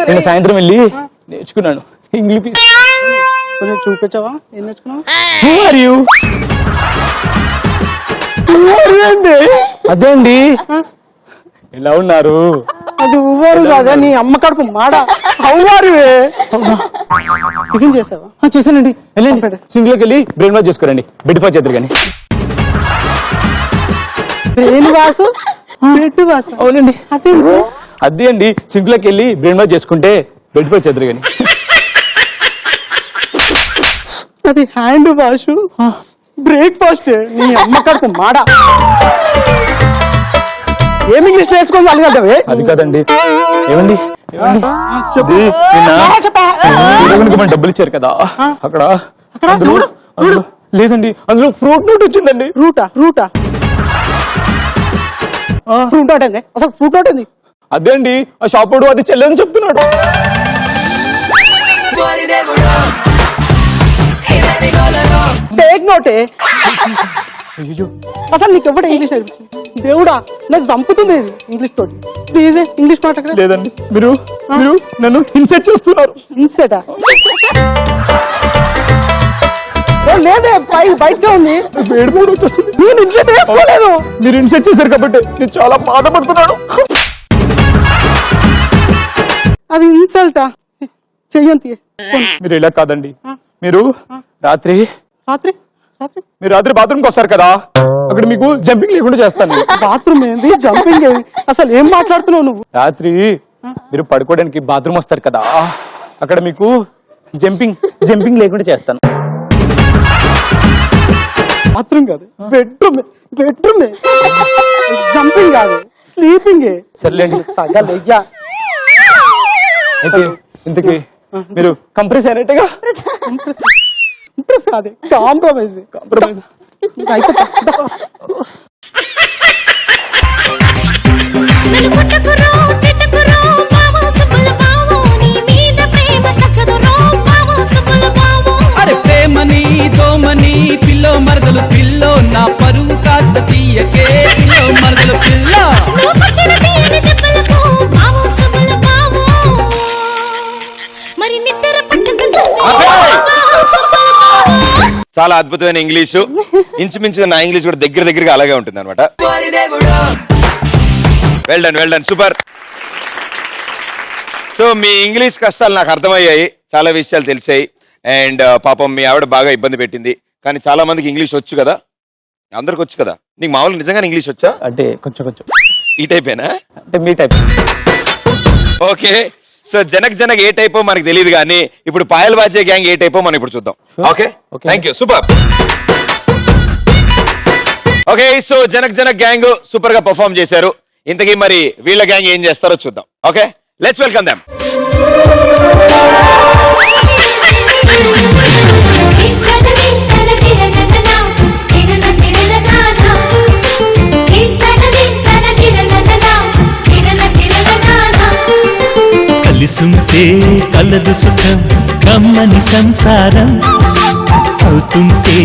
నేను సాయంత్రం వెళ్ళి నేర్చుకున్నాను ఇంగ్లీష్ పీస్. కొంచెం చూపించావా ఏం నేర్చుకున్నావు? అదే అండి. ఎలా ఉన్నారు?
అది ఉవ్వరు కాదా నీ అమ్మ కడుపు మాడ అవ్వారు. టిఫిన్ చేసావా?
చేశానండి. వెళ్ళండి సింక్ లోకి వెళ్ళి బ్రెయిన్ వాష్ చేసుకోరండి. బెడ్ ఫాస్ట్ చేద్దరు కానీ.
Brain wash bread wash?
అవునండి.
అదే
అదే అండి, సింక్ లోకి వెళ్ళి బ్రెయిన్ వాష్ చేసుకుంటే బెడ్ ఫాస్ట్ చేద్దరు కానీ.
అది హ్యాండ్ వాష్ బ్రేక్ఫాస్ట్. నీ అమ్మ కడుపు మాడ. ఏమి ఇంగ్లీష్ నేర్చుకొని అలగడ్డవే?
అది కాదండి. ఏమండి మన డబ్బులు ఇచ్చారు కదా, అక్కడ లేదండి, అందులో ఫ్రూట్ నోట్ వచ్చిందండి.
రూటా ఫ్రూట్ నోట్ ఏంది? అసలు ఫ్రూట్ నోట్ ఏంది?
అదే అండి, ఆ షాప్ వాడు అది చెల్లని చెప్తున్నాడు.
ఫేక్ నోటే. అసలు నీకు ఎవడ ఇంగ్లీష్ నేర్పించింది? దేవుడా, నాకు చంపుతుంది ఇది ఇంగ్లీష్ తోటి. ప్లీజ్ ఇంగ్లీష్ మాట్లాడ.
లేదండి, మీరు నన్ను ఇన్సెట్ చేస్తున్నారు.
ఇన్సెటా? లేదే, బయటగా ఉంది.
వేడి మూడు వచ్చేస్తుంది.
నేను ఇన్సెట్ వేసుకోలేదు.
మీరు ఇన్సెట్ చేశారు కాబట్టి నేను చాలా బాధపడుతున్నాను.
అది ఇన్సల్టా? చెయ్యంతి.
మీరు ఇలా కాదండి, మీరు రాత్రి బాత్రూమ్కి వస్తారు కదా, అక్కడ మీకు జంపింగ్ లేకుండా చేస్తాను.
బాత్రూమ్ ఏంది, జంపింగ్ ఏంది? అసలు ఏం మాట్లాడుతున్నావు నువ్వు?
రాత్రి మీరు పడుకోవడానికి బాత్రూమ్ వస్తారు కదా, అక్కడ మీకు జంపింగ్ లేకుండా చేస్తాను.
బాత్రూమ్ కాదు, బెడ్రూమ్. జంపింగ్ కాదు, స్లీపింగ్.
సర్లేండి.
తగ్గలేయ్యా.
అయితే ఇంతకీ మీరు కంప్రెస్ అయినట్టుగా?
ఇంప్రెస్ కాదు, కాంప్రమైజ్. అయితే
అరే ప్రేమని దోమని పిల్లో మరదలు పిల్లో నా పరువు కాస్త తీయకే పిల్లో మరదలు పిల్ల.
చాలా అద్భుతమైన ఇంగ్లీషు. ఇంచుమించుగా నా ఇంగ్లీష్ కూడా దగ్గరగా అలాగే ఉంటుంది అనమాట. Well done super. సో మీ ఇంగ్లీష్ కష్టాలు నాకు అర్థమయ్యాయి, చాలా విషయాలు తెలిసాయి. అండ్ పాపం మీ ఆవిడ బాగా ఇబ్బంది పెట్టింది, కానీ చాలా మందికి ఇంగ్లీష్ వచ్చు కదా, అందరికి వచ్చు కదా. నీకు మామూలుగా నిజంగా ఇంగ్లీష్ వచ్చా?
అంటే కొంచెం
ఈ టైపేనా?
అంటే మీ టైప్.
ఓకే, సో జనక్ ఏ టైపో మనకు తెలియదు, కానీ ఇప్పుడు పాయల్ బాజే గ్యాంగ్ ఏ టైపో మనం ఇప్పుడు చూద్దాం. Okay, thank you, super. Okay, so Janak gang super గా పర్ఫార్మ్ చేశారు. ఇంతకీ మరి వీళ్ళ గ్యాంగ్ ఏం చేస్తారో చూద్దాం. Okay, let's welcome them.
కలిసుంటే కలదు సుఖం కమ్మని సంసారం అవుతుంటే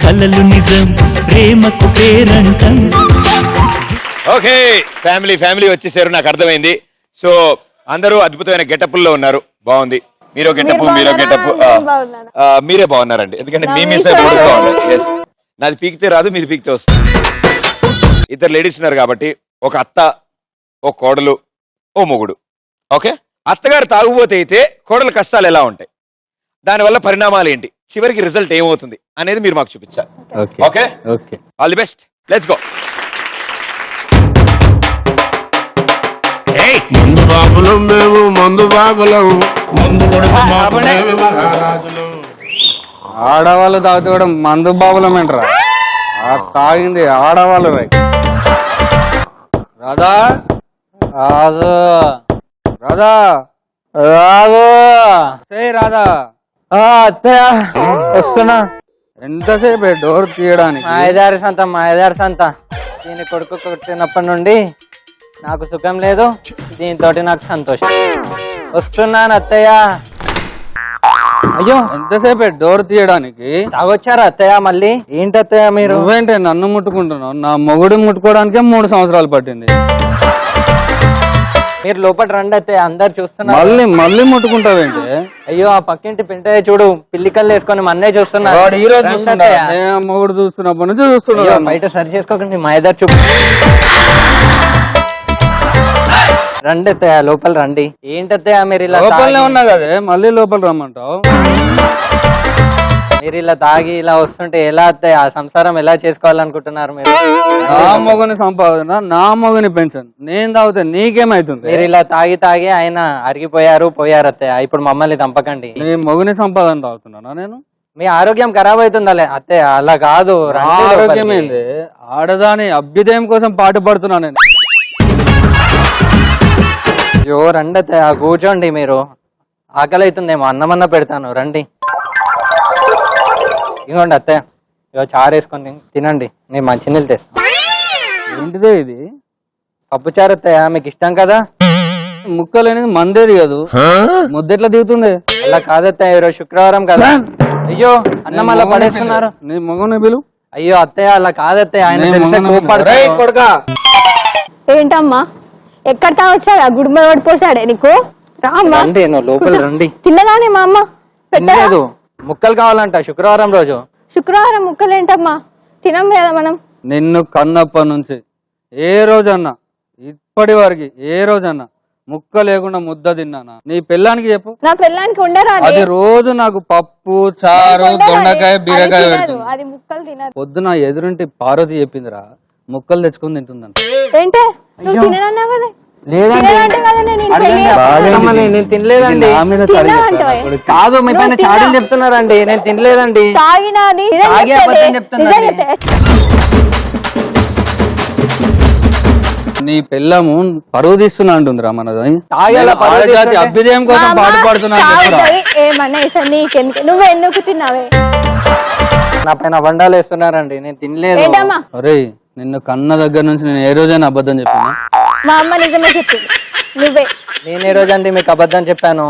కలలు నిజం ప్రేమకు పేరంటం.
ఓకే, ఫ్యామిలీ వచ్చేసారు, నాకు అర్థమైంది. సో అందరూ అద్భుతమైన గెటప్ల్లో ఉన్నారు, బాగుంది. మీరో గెటప్ మీరే బాగున్నారండి, ఎందుకంటే మీ మిస్ బాగున్నారు. నాది పీకితే రాదు, మీది పీకితే వస్తుంది. ఇద్దరు లేడీస్ ఉన్నారు కాబట్టి, ఒక అత్త, ఓ కోడలు, ఓ మొగుడు. ఓకే, అత్తగారు తాగుబోతే అయితే కోడలు కష్టాలు ఎలా ఉంటాయి, దానివల్ల పరిణామాలు ఏంటి, చివరికి రిజల్ట్ ఏమవుతుంది అనేది మీరు మాకు చూపించాలి. Okay, all the best, let's go.
ముందు బాబులం మేము, మందు బాబులం, ముందు
ఆడవాళ్ళు తాగుతూ కూడా మందు బాబులం ఏంట్రా? తాగింది ఆడవాళ్ళు. రాధా అత్తయ్య వస్తున్నా. ఎంతసేపు డోర్ తీయడానికి? మాయదారి సంత దీని కొడుకు కొట్టినప్పటి నుండి నాకు సుఖం లేదు, దీంతో నాకు సంతోషం. వస్తున్నాను అత్తయ్య. అయ్యో, ఎంతసేపు డోర్ తీయడానికి? తాగొచ్చారా అత్తయ్య? మళ్ళీ ఏంటి అత్తయ్య మీరు? నువ్వేంటే నన్ను ముట్టుకుంటున్నావు? నా మొగుడు ముట్టుకోవడానికే 3 సంవత్సరాలు పట్టింది. మీరు లోపల రండి అయితే అందరు చూస్తున్నారు. మళ్ళీ ముట్టుకుంటావేంటి? అయ్యో ఆ పక్కింటి పింటయ్య చూడు పిల్లికల్లు వేసుకొని మన్నే చూస్తున్నారు. మొగుడు చూస్తున్నప్పటి నుంచి చూస్తున్నా. బయట సరి చేసుకోకండి మా ఎదురు చూపు. రండి అత్తయ్య లోపల రండి. ఏంటత్తయ్య మీరు ఇలా లోపలనే ఉన్నా కదా మళ్ళీ లోపల రమ్మంటావు? మీరు ఇలా తాగి ఇలా వస్తుంటే ఎలా అత్తయ్య ఆ సంసారం ఎలా చేసుకోవాలనుకుంటున్నారు మీరు? నా మొగని సంపాదన నా మొగని పెన్షన్ నేను తాగితే నీకేమైతుంది? మీరు ఇలా తాగి ఆయన అరిగిపోయారు అత్తయ్య. ఇప్పుడు మమ్మల్ని తంపకండి. నీ మొగని సంపాదన తాగుతున్నానా నేను? మీ ఆరోగ్యం ఖరాబ్ అవుతుంది అత్తయ్య. అలా కాదు. ఆరోగ్యం ఏంది? ఆడదాని అభ్యుదయం కోసం పాటు పడుతున్నా నేను. అయ్యో రండి అత్తయ్య కూర్చోండి. మీరు ఆకలి అవుతుందేమో అన్నమన్నా పెడతాను రండి. ఇగోండి అత్తయ్య ఇగో చారు వేసుకొని తినండి. నేను మంచినీళ్ళు తెస్తాను. ఏంటిదే ఇది? పప్పు చారు అత్తయ్య మీకు ఇష్టం కదా? ముక్కలు అనేది మందేది కాదు ముద్దెట్లా దిగుతుంది? అలా కాదత్తయ్య ఈరోజు శుక్రవారం కదా. అయ్యో అన్నం అలా పడేస్తున్నారు. నీ మొగని బిలు. అయ్యో అత్తయ్య అలా కాదత్తయ్య ఆయన
ఏంటమ్మా ఎక్కడ తాగొచ్చాడు? ఆ గుడిమ పడిపోసాడే నీకు?
రండి లోపల రండి.
తిన్నదానే మా అమ్మ
పెట్టలేదు. ముక్కలు కావాలంట శుక్రవారం రోజు.
శుక్రవారం ముక్కలు ఏంటమ్మా? తినం కదా మనం.
నిన్ను కన్నప్పటి నుంచి ఏ రోజన్నా ఇప్పటి వరకు ఏ రోజన్నా ముక్క లేకుండా ముద్ద తిన్నానా? నీ పెళ్ళానికి చెప్పు.
నా పెళ్ళానికి ఉండరా?
అది రోజు నాకు పప్పు చారు దొండకాయ బీరకాయ
అది ముక్కలు తినదు.
పొద్దున ఎదురుంటి పార్వతి చెప్పిందిరా ముక్కలు తెచ్చుకొని తింటుందంట.
ఏంటే నువ్వు తిననన్నావు కదా?
నేను తినలేదండి. కాదు మీ పైన చాడీలు చెప్తున్నారండి. నేను తినలేదండి. నీ పిల్లము పరువు తీస్తున్నా అంటుందిరా మనది. అభ్యుదయం కోసం పాటుపడుతున్నా.
నువ్వు ఎందుకు తిన్నావే?
నా పైన బండాలు వేస్తున్నారండి. నేను తినలేదు. అరే నిన్ను కన్న దగ్గర నుంచి నేను ఏ రోజైనా అబద్ధం చెప్పాను?
మా అమ్మ నిజమే చెప్పింది. నువ్వే.
నేను ఏ రోజు అండి మీకు అబద్ధం చెప్పాను?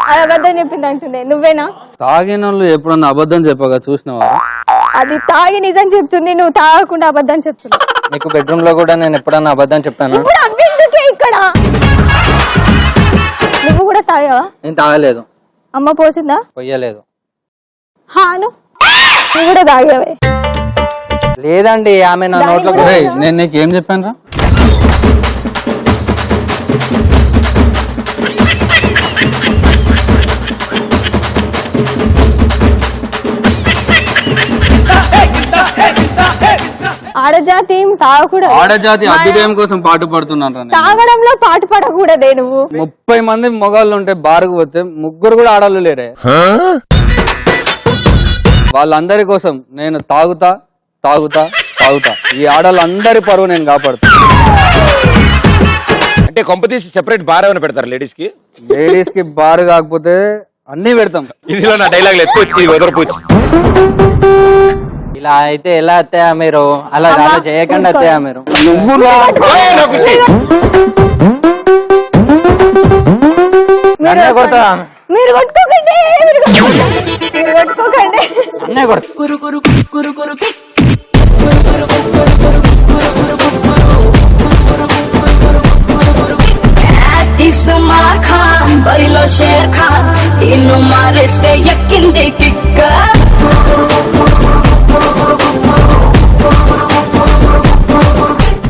అది అబద్ధం చెప్పింది అంటుంది. నువ్వేనా?
తాగిన వాళ్ళు ఎప్పుడన్నా అబద్ధం చెప్పగా చూసినవా?
అది తాగి నిజం చెప్తుంది. నువ్వు తాగకుండా అబద్ధం చెప్తున్నావు.
నీకు బెడ్రూమ్ లో కూడా నేను ఎప్పుడన్నా అబద్ధం చెప్పాను?
ఇక్కడ నువ్వు కూడా తాగావా?
నేను తాగలేదు.
అమ్మ పోసిందా?
పొయ్యలేదు.
హాను నువ్వు కూడా తాగావే?
లేదండి ఆమె నా నోట్లో. నేను నీకేం చెప్పాను రా?
ఆడజాతి తాగకూడదు.
ఆడజాతి అభ్యుదయం కోసం పాటు పడుతున్నాను.
తాగడంలో పాటు పడకూడదే నువ్వు.
30 మంది మొగాళ్ళు ఉంటే బారుకు పోతే 3 కూడా ఆడవాళ్ళు లేరే. వాళ్ళందరి కోసం నేను తాగుతా. ఈ ఆడవాళ్ళందరి పరువు నేను కాపాడుతా.
అంటే కొంపతీసి సెపరేట్ బార్ ఏమైనా పెడతారు లేడీస్ కి?
లేడీస్ కి బార్ కాకపోతే అన్ని పెడతాం.
ఇదిలో నా డైలాగ్ వదరపోవచ్చు.
ఇలా అయితే ఎలా అత్తయ్య మీరు? అలా చేయకండి అత్తయ్య మీరు. నువ్వు కొడతా.
మీరు కొట్టుకోకండి.
అన్నే కొడతా.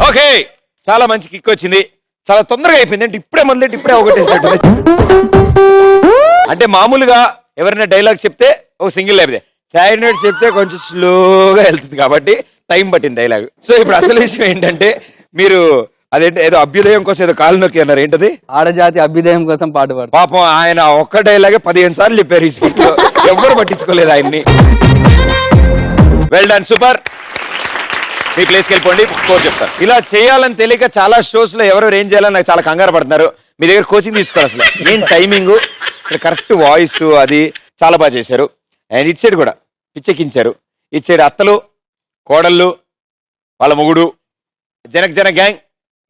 ఓకే చాలా మంచి కిక్ వచ్చింది. చాలా తొందరగా అయిపోయింది. అంటే ఇప్పుడే మొదలెట్టి ఇప్పుడే ఒకటేసినట్టు. అంటే మామూలుగా ఎవరైనా డైలాగ్ చెప్తే ఒక సింగిల్ అయిపోయింది. క్లారినేట్ చెప్తే కొంచెం స్లోగా వెళ్తుంది కాబట్టి టైం పట్టింది డైలాగ్. సో ఇప్పుడు అసలు విషయం ఏంటంటే మీరు అదేంటి ఏదో అభ్యుదయం కోసం ఏదో కాలు నొక్కి అన్నారు. ఏంటది?
ఆడజాతి అభ్యుదయం కోసం పాటు పాడు.
పాపం ఆయన ఒక్క డైలాగే 15 సార్లు చెప్పారు ఈ స్కిట్ లో. ఎవ్వరు పట్టించుకోలేదు ఆయన్ని. Well done, super. మీ ప్లేస్కి వెళ్ళిపోండి, స్కోర్ చెప్తారు. ఇలా చేయాలని తెలియక చాలా షోస్ లో ఎవరెవరు ఏం చేయాలని నాకు చాలా కంగారు పడుతున్నారు. మీ దగ్గర కోచింగ్ తీసుకోవాలి. అసలు ఏం టైమింగ్, కరెక్ట్ వాయిస్, అది చాలా బాగా చేశారు. అండ్ ఇటు సైడ్ కూడా పిచ్చెక్కించారు. ఇటు సైడ్ అత్తలు, కోడళ్ళు, వాళ్ళ మొగుడు, జన గ్యాంగ్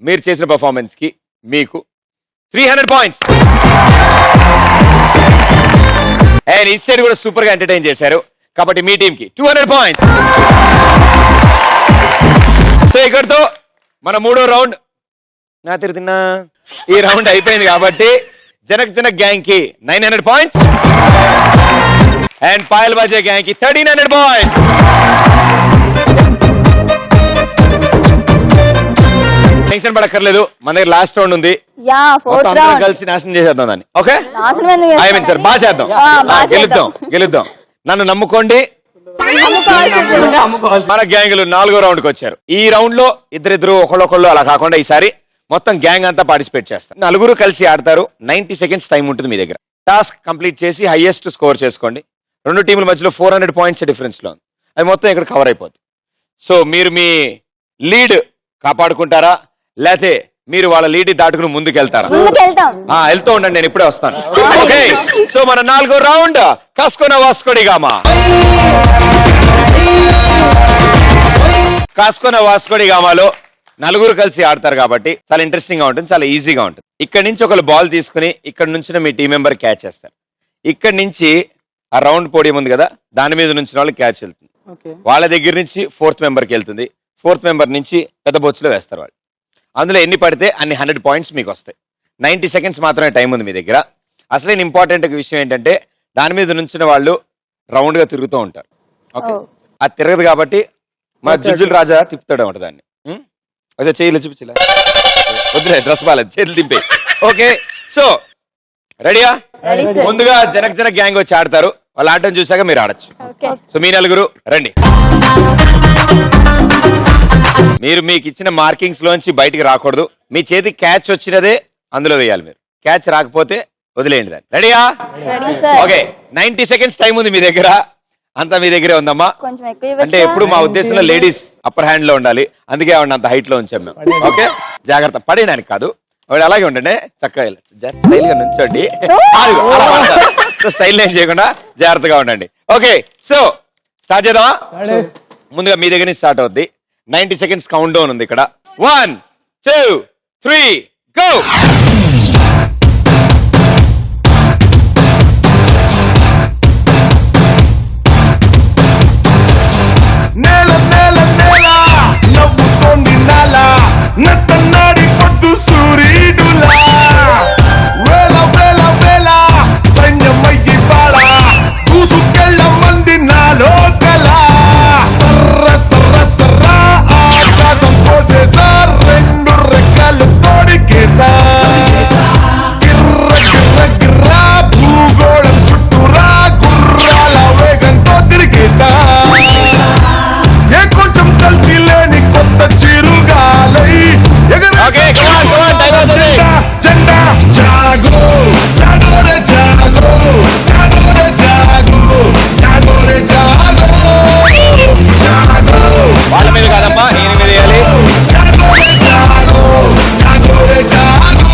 మీరు చేసిన పర్ఫార్మెన్స్ కి మీకు 300 పాయింట్స్. అండ్ ఇటు సైడ్ కూడా సూపర్ గా ఎంటర్టైన్ చేశారు కాబట్టి మీ టీం కి 200 పాయింట్స్. సో ఇక్కడతో మన 3వ రౌండ్ నా తిరుగుతున్నా ఈ రౌండ్ అయిపోయింది కాబట్టి జనక్ జనక్ గ్యాంగ్ కి 900 points and Payal Baaje gang కి 1300 పాయింట్స్. టెన్షన్ పడక్కర్లేదు, మన దగ్గర లాస్ట్ రౌండ్ ఉంది.
యా
మొత్తం
ఫోర్త్
అందరం
రౌండ్
కలిసి నాశనం చేసేద్దాం దాన్ని. ఓకే
నాశనం ఎందుకు
ఐ
చేస్తాం?
మీన్ సార్ బాగా చేద్దాం, గెలుద్దాం. నన్ను నమ్ముకోండి. మన గ్యాంగులు 4వ రౌండ్ కి వచ్చారు. ఈ రౌండ్ లో ఇద్దరిద్దరు ఒకళ్ళొకళ్ళు అలా కాకుండా ఈసారి మొత్తం గ్యాంగ్ అంతా పార్టిసిపేట్ చేస్తారు. 4 కలిసి ఆడతారు. 90 సెకండ్స్ టైం ఉంటుంది మీ దగ్గర. టాస్క్ కంప్లీట్ చేసి హైయెస్ట్ స్కోర్ చేసుకోండి. 2 టీముల మధ్యలో 400 పాయింట్స్ డిఫరెన్స్ లో ఉంది. అది మొత్తం ఇక్కడ కవర్ అయిపోతుంది. సో మీరు మీ లీడ్ కాపాడుకుంటారా, లేకపోతే మీరు వాళ్ళ లీడ్ దాటుకుని ముందుకు వెళ్తారా? వెళ్తూ ఉండండి, నేను ఇప్పుడే వస్తాను. ఓకే, సో మన 4వ రౌండ్ కాస్కోన వాస్కోడిగామా. కాస్కోన వాస్కోడిగామాలో 4 కలిసి ఆడతారు కాబట్టి చాలా ఇంట్రెస్టింగ్ గా ఉంటుంది, చాలా ఈజీగా ఉంటుంది. ఇక్కడ నుంచి ఒకళ్ళు బాల్ తీసుకుని ఇక్కడ నుంచి మీ టీం మెంబర్ క్యాచ్ చేస్తారు. ఇక్కడ నుంచి ఆ రౌండ్ పోడియం ఉంది కదా, దాని మీద నుంచి వాళ్ళు క్యాచ్ వెళ్తుంది. వాళ్ళ దగ్గర నుంచి 4th మెంబర్కి వెళ్తుంది. 4th మెంబర్ నుంచి పెద్ద బొచ్చులో వేస్తారు వాళ్ళు. అందులో ఎన్ని పడితే అన్ని 100 పాయింట్స్ మీకు వస్తాయి. 90 సెకండ్స్ మాత్రమే టైం ఉంది మీ దగ్గర. అసలైన ఇంపార్టెంట్ విషయం ఏంటంటే దాని మీద నుంచిన వాళ్ళు రౌండ్ గా తిరుగుతూ ఉంటారు. ఓకే, అది తిరగదు కాబట్టి మా జుజుల్ రాజా తిప్పుతాడు అనమాట దాన్ని. అదే చేయలే చూపించలే, వద్దులే, డ్రెస్ బాలేదు, చేతులు తింపే. ఓకే, సో రెడీయా? ముందుగా జనక్ జనక్ గ్యాంగ్ వచ్చి ఆడతారు. వాళ్ళు ఆడటం చూసాక మీరు ఆడచ్చు. సో మీ 4 రండి. మీరు మీకు ఇచ్చిన మార్కింగ్స్ లోంచి బయటికి రాకూడదు. మీ చేతికి క్యాచ్ వచ్చినదే అందులో వేయాలి. మీరు క్యాచ్ రాకపోతే వదిలేయండి దాన్ని. రెడీయా? ఓకే, 90 సెకండ్స్ టైం ఉంది మీ దగ్గర. అంతా మీ దగ్గరే ఉందమ్మా. అంటే ఎప్పుడు మా ఉద్దేశంలో లేడీస్ అప్పర్ హ్యాండ్ లో ఉండాలి, అందుకే ఆవిడ అంత హైట్ లో ఉంచాం మేము. ఓకే, జాగ్రత్త, పడేయడానికి కాదు. ఆవిడ అలాగే ఉండండి, చక్కగా స్టైల్ గా నుంచోండి. స్టైల్ ఏం చేయకుండా జాగ్రత్తగా ఉండండి. ఓకే, సో స్టార్ట్ చేద్దామా? ముందుగా మీ దగ్గర నుంచి స్టార్ట్ అవుద్ది. 90 సెకండ్స్ కౌంట్ డౌన్ ఉంది ఇక్కడ. 1 2 3 గో.
నేల నేల నేల నవ్వుతోంది నాల, నట్టన్నాడి పొద్దు సూర్యుడులా, వేల వేల వేల సైన్యమయ్యి బాళ, దూసుకెళ్ళ మంది నాలో కల, సర్ర సర్ర సర్ర ఆకాశం కోసేసా, 2 రెక్కలు తోడికేసా, గిర్ర గిర్ర గిర్ర భూగోళం చుట్టూరా, గుర్రాల వేగంతో తిరిగేసా, ఏ కొంచెం కల్తీ లేని కొత్త చిరుగాలై జెండా జాగో జాగోరే జాగో జాగోరే జాగో జాగోరే జాగో జాగో.
వాళ్ళ మీద కాదమ్మా, ఈయన మీద వేయాలి.
జాగోరే జాగో జాగోరే జాగో.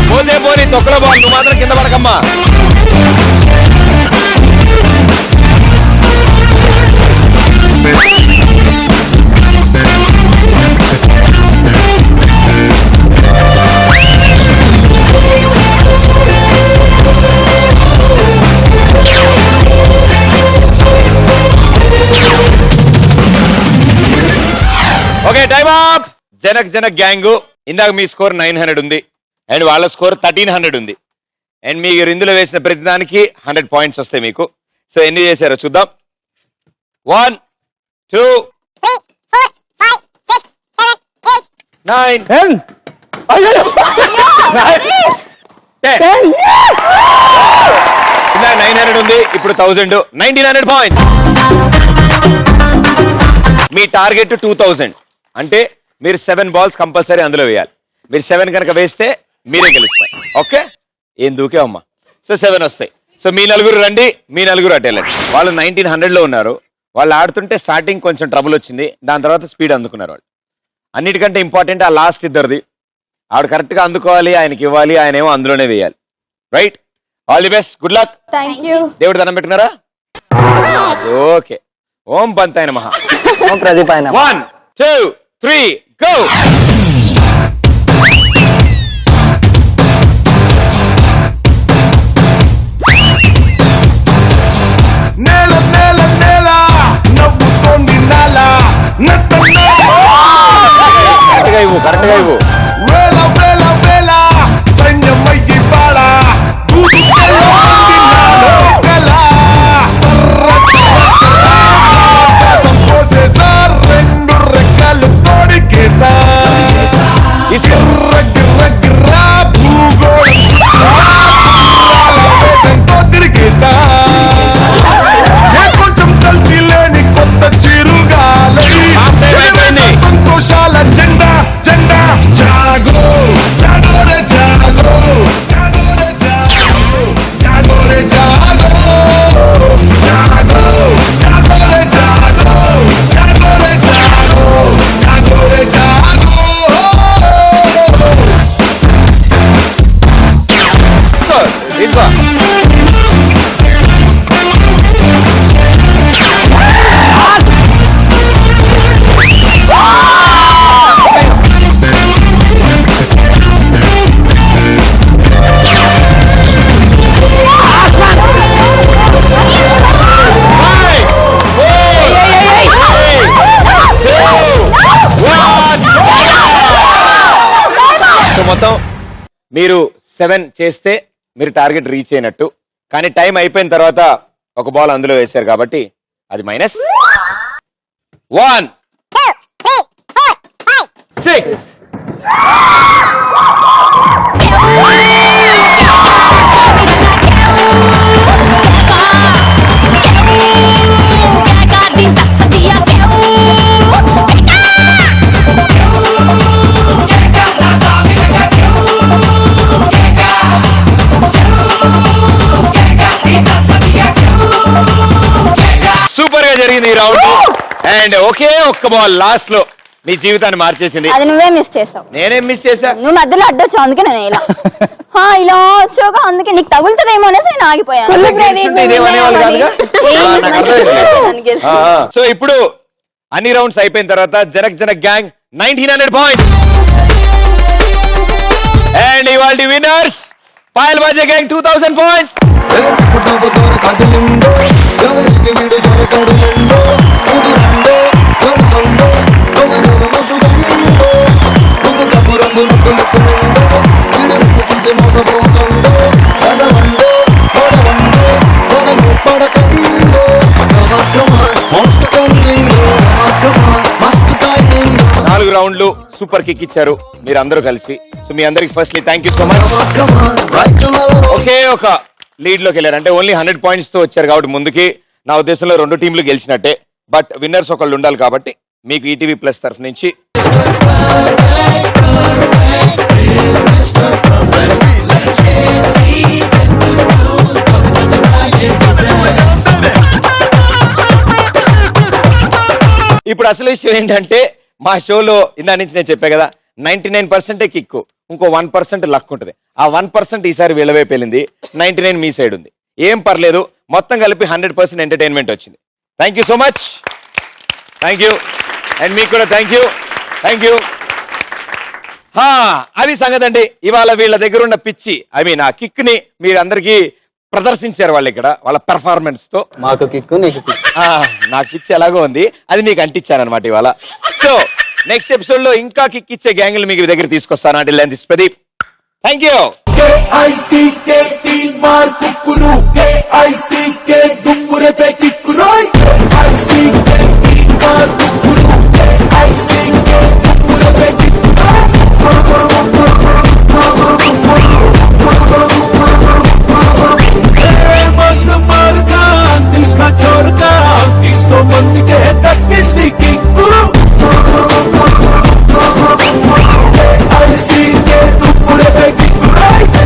పోతే పోనీ తొక్కలో బాల్, నువ్వు మాత్రం కింద పడకమ్మా. Okay, time up. Janak Janak gang ఇందాక మీ స్కోర్ 900 ఉంది అండ్ వాళ్ళ స్కోర్ 1300 ఉంది. అండ్ మీరు ఇందులో వేసిన ప్రతిదానికి 100 పాయింట్స్ వస్తాయి మీకు. సో ఎన్ని చేశారో చూద్దాం. 1 2 9 10 900 ఉంది, ఇప్పుడు 1000, 1900 పాయింట్స్. మీ టార్గెట్ 2000. అంటే మీరు 7 బాల్స్ కంపల్సరీ అందులో వేయాలి. మీరు 7 కనుక వేస్తే మీరే గెలుస్తారు. ఓకే, ఏం దూకే అమ్మా. సో 7 వస్తాయి. సో మీ 4 రండి, మీ 4 అటు వెళ్ళండి. వాళ్ళు 1900 లో ఉన్నారు. వాళ్ళు ఆడుతుంటే స్టార్టింగ్ కొంచెం ట్రబుల్ వచ్చింది, దాని తర్వాత స్పీడ్ అందుకున్నారు వాళ్ళు. అన్నిటికంటే ఇంపార్టెంట్ ఆ లాస్ట్ ఇద్దరిది. ఆవిడ కరెక్ట్ గా అందుకోవాలి, ఆయనకి ఇవ్వాలి, ఆయన ఏమో అందులోనే వేయాలి. Right, all the best, good luck. దేవుడు దండం పెట్టుకున్నారా? ఓకే, ఓం పంతాయ నమః.
ఓం ప్రదీపాయ నమః.
1 2 3 గో.
నేల నేల నేల నవ్వుతోంది నాల, నట్ట
కరెక్ట్ గా ఇవ్వు.
వేల వేల వేల సైన్యమయ్యి బాళ దూసుకెళ్ళ మందినాలో గల. సంపోసేసార్ రెండు రెక్కలు తోడికేసా. గిర్ర గిర్ర గిర్ర భూగోళంతో తిరిగేసా. ఏ కొంచెం కల్తీ లేని కొత్త చిరుగాలి సంతోషాల జెండా జెండా. జాగో జాగో రే జాగో జాగో రే జాగో జాగో రే జాగో జాగో జాగో రే జాగో జాగో రే జాగో జాగో రే జాగో.
తీసుకో. మొత్తం మీరు 7 చేస్తే మీరు టార్గెట్ రీచ్ అయినట్టు. కానీ టైం అయిపోయిన తర్వాత ఒక బాల్ అందులో వేశారు కాబట్టి అది -1 6. సూపర్ గా జరిగింది ఈ రౌండ్. అండ్ ఒకే ఒక్క బాల్ లాస్ట్ లో మీ జీవితాన్ని మార్చేసింది.
అది నువ్వే మిస్ చేసావు.
నేనేం మిస్ చేశా?
నువ్వు మధ్యలో అడ్డొచ్చావు, అందుకే నేను ఇలా ఇలా వచ్చావుగా, అందుకే నీకు తగులుతుందేమో అనేసి నేను ఆగిపోయాను.
సో ఇప్పుడు అన్ని రౌండ్స్ అయిపోయిన తర్వాత Janak Janak gang 1900 points. And ఇవాళ winners Payal Baaje gang 2000 points. నాలుగు రౌండ్లు సూపర్ కిక్ ఇచ్చారు మీరు అందరూ కలిసి. సో మీ అందరికి firstly thank you so much. ఒకే ఒక లీడ్ లోకి వెళ్ళారు, అంటే ఓన్లీ 100 పాయింట్స్ తో వచ్చారు కాబట్టి ముందుకి నా ఉద్దేశంలో 2 టీంలు గెలిచినట్టే. బట్ విన్నర్స్ ఒకళ్ళు ఉండాలి కాబట్టి మీకు ఈటీవీ ప్లస్ తరఫు నుంచి ఇప్పుడు అసలు విషయం ఏంటంటే మా షోలో ఇందా నుంచి నేను చెప్పా కదా 99% కిక్, ఇంకో 1% లక్ ఉంటుంది. ఆ 1% ఈసారి వీళ్ళ వైపు వెళ్ళింది, 99 మీ సైడ్ ఉంది. ఏం పర్లేదు, మొత్తం కలిపి 100% ఎంటర్టైన్మెంట్ వచ్చింది. Thank you so much. Thank you. And మీకు కూడా థ్యాంక్ యూ. Thank you. అది సంగతి అండి. ఇవాళ వీళ్ళ దగ్గర ఉన్న పిచ్చి ఐ మీన్ ఆ కిక్ ని మీరు అందరికీ ప్రదర్శించారు వాళ్ళు ఇక్కడ వాళ్ళ పెర్ఫార్మెన్స్ తో.
మాకు కిక్కు నీకు
నాకు పిచ్చి ఎలాగో ఉంది, అది మీకు అంటించాను అనమాట ఇవాళ. సో నెక్స్ట్ ఎపిసోడ్ లో ఇంకా కిక్ ఇచ్చే గ్యాంగులు మీకు దగ్గర తీసుకొస్తాను. అంటే లెంత్ ప్రదీప్. Thank you.